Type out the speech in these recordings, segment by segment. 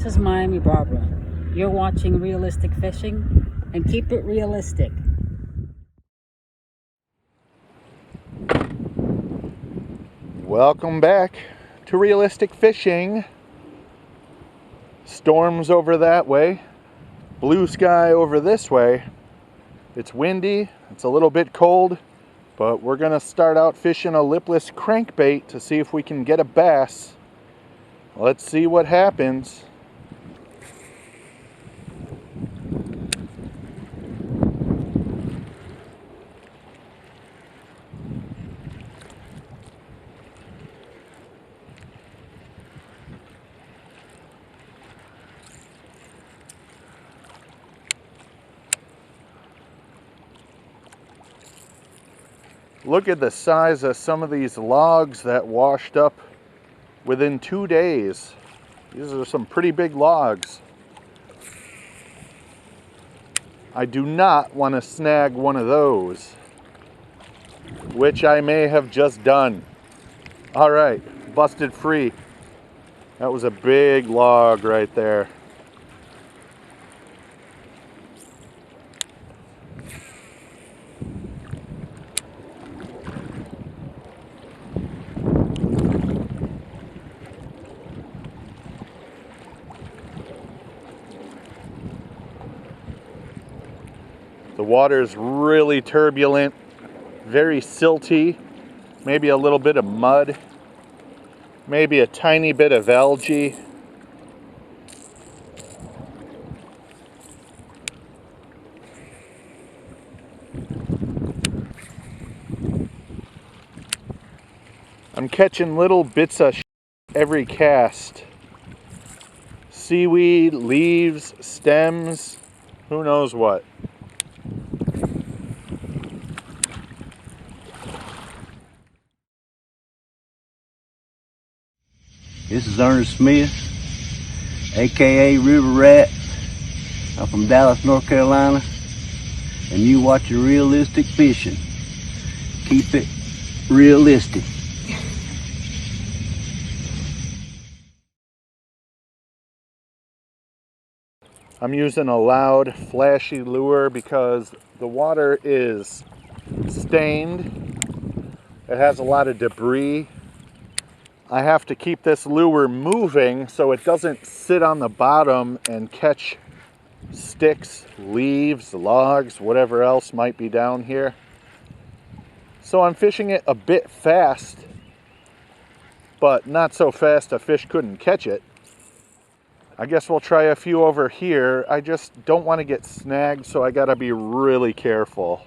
this is Miami Barbara. You're watching Realistic Fishing, and keep it realistic. Welcome back to Realistic Fishing. Storms over that way, blue sky over this way. It's windy, it's a little bit cold, but we're gonna start out fishing a lipless crankbait to see if we can get a bass. Let's see what happens. Look at the size of some of these logs that washed up within 2 days. These are some pretty big logs. I do not want to snag one of those, which I may have just done. All right, busted free. That was a big log right there. The water is really turbulent, very silty, maybe a little bit of mud, maybe a tiny bit of algae. I'm catching little bits of every cast. Seaweed, leaves, stems, who knows what. This is Ernest Smith, aka River Rat. I'm from Dallas, North Carolina, and you watching Realistic Fishing. Keep it realistic. I'm using a loud, flashy lure because the water is stained. It has a lot of debris. I have to keep this lure moving so it doesn't sit on the bottom and catch sticks, leaves, logs, whatever else might be down here. So I'm fishing it a bit fast, but not so fast a fish couldn't catch it. I guess we'll try a few over here. I just don't want to get snagged, so I gotta be really careful.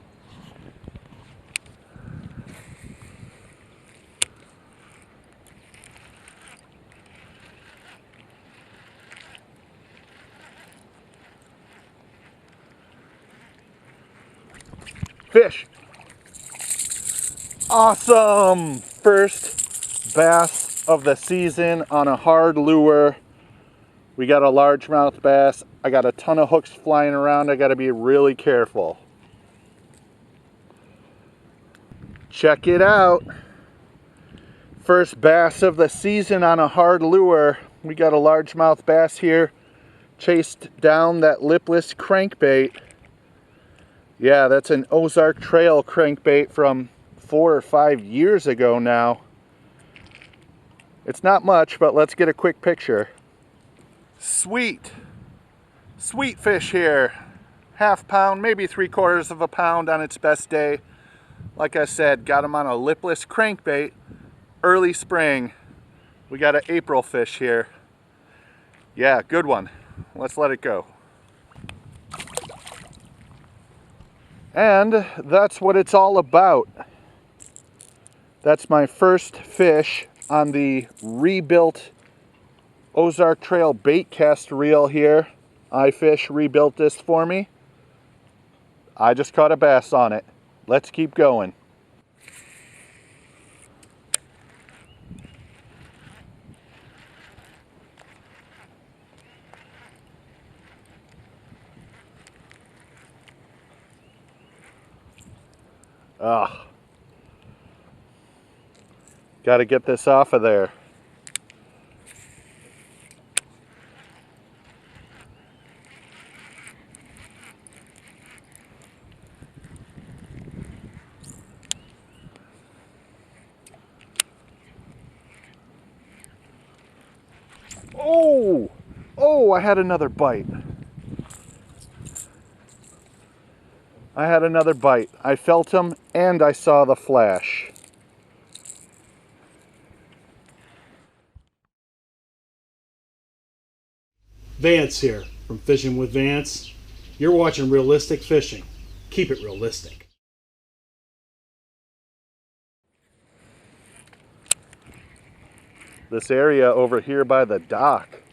Fish! Awesome! First bass of the season on a hard lure. We got a largemouth bass. I got a ton of hooks flying around. I got to be really careful. Check it out. First bass of the season on a hard lure. We got a largemouth bass here. Chased down that lipless crankbait. Yeah, that's an Ozark Trail crankbait from 4 or 5 years ago now. It's not much, but let's get a quick picture. Sweet fish here. Half pound, maybe 3/4 of a pound on its best day. Like I said, got them on a lipless crankbait, early spring. We got an April fish here. Yeah, good one. Let's let it go. And that's what it's all about. That's my first fish on the rebuilt Ozark Trail bait cast reel here. iFish rebuilt this for me. I just caught a bass on it. Let's keep going. Got to get this off of there. Oh! Oh, I had another bite. I had another bite. I felt him and I saw the flash. Vance here from Fishing with Vance. You're watching Realistic Fishing. Keep it realistic. This area over here by the dock.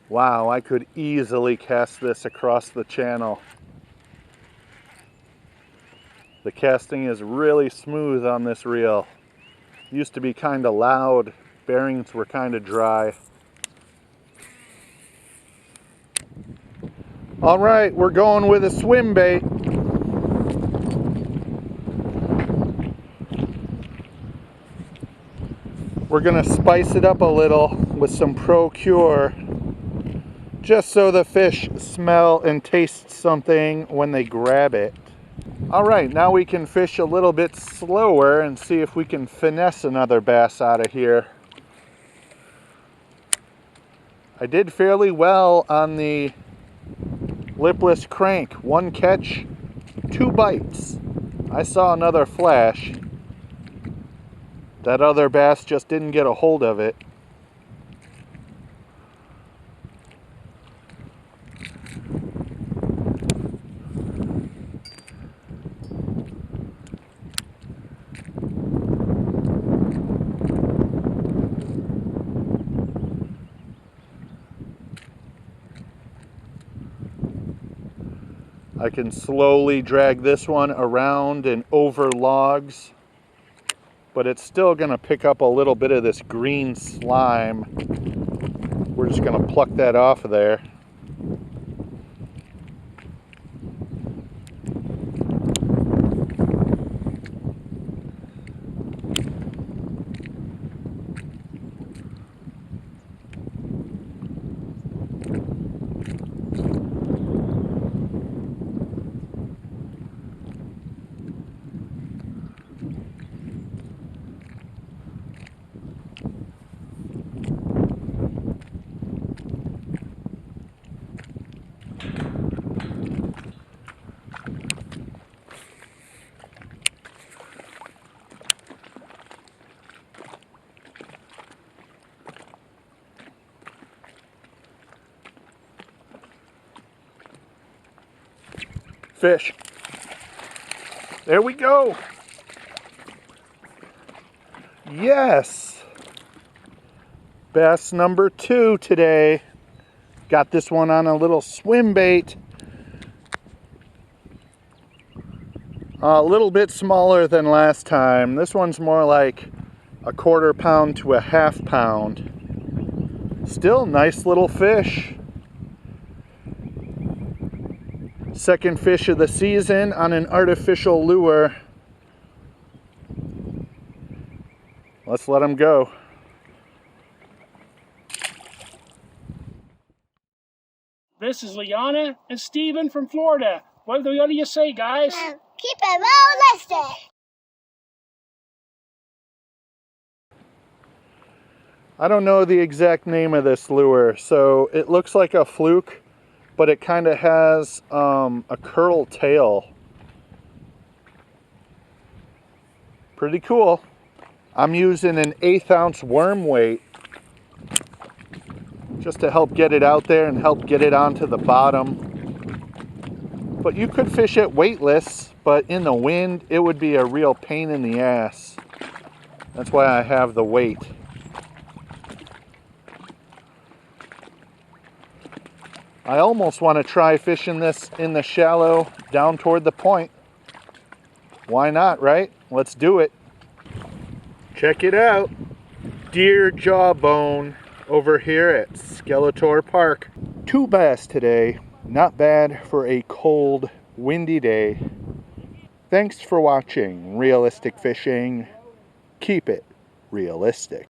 Wow, I could easily cast this across the channel. The casting is really smooth on this reel. Used to be kind of loud, bearings were kind of dry. All right, we're going with a swim bait. We're gonna spice it up a little with some Procure, just so the fish smell and taste something when they grab it. All right, now we can fish a little bit slower and see if we can finesse another bass out of here. I did fairly well on the lipless crank. 1 catch, 2 bites. I saw another flash. That other bass just didn't get a hold of it. I can slowly drag this one around and over logs, but it's still going to pick up a little bit of this green slime. We're just going to pluck that off of there. Fish. There we go. Yes. Bass number 2 today. Got this one on a little swim bait. A little bit smaller than last time. This one's more like a 1/4 pound to a 1/2 pound. Still nice little fish. Second fish of the season on an artificial lure. Let's let him go. This is Liana and Steven from Florida. What do you say, guys? Keep it realistic. I don't know the exact name of this lure, so it looks like a fluke, but it kind of has a curl tail. Pretty cool. I'm using an 1/8 ounce worm weight just to help get it out there and help get it onto the bottom. But you could fish it weightless, but in the wind it would be a real pain in the ass. That's why I have the weight. I almost want to try fishing this in the shallow down toward the point. Why not, right? Let's do it. Check it out. Deer jawbone over here at Skeletor Park. 2 bass today. Not bad for a cold, windy day. Thanks for watching Realistic Fishing. Keep it realistic.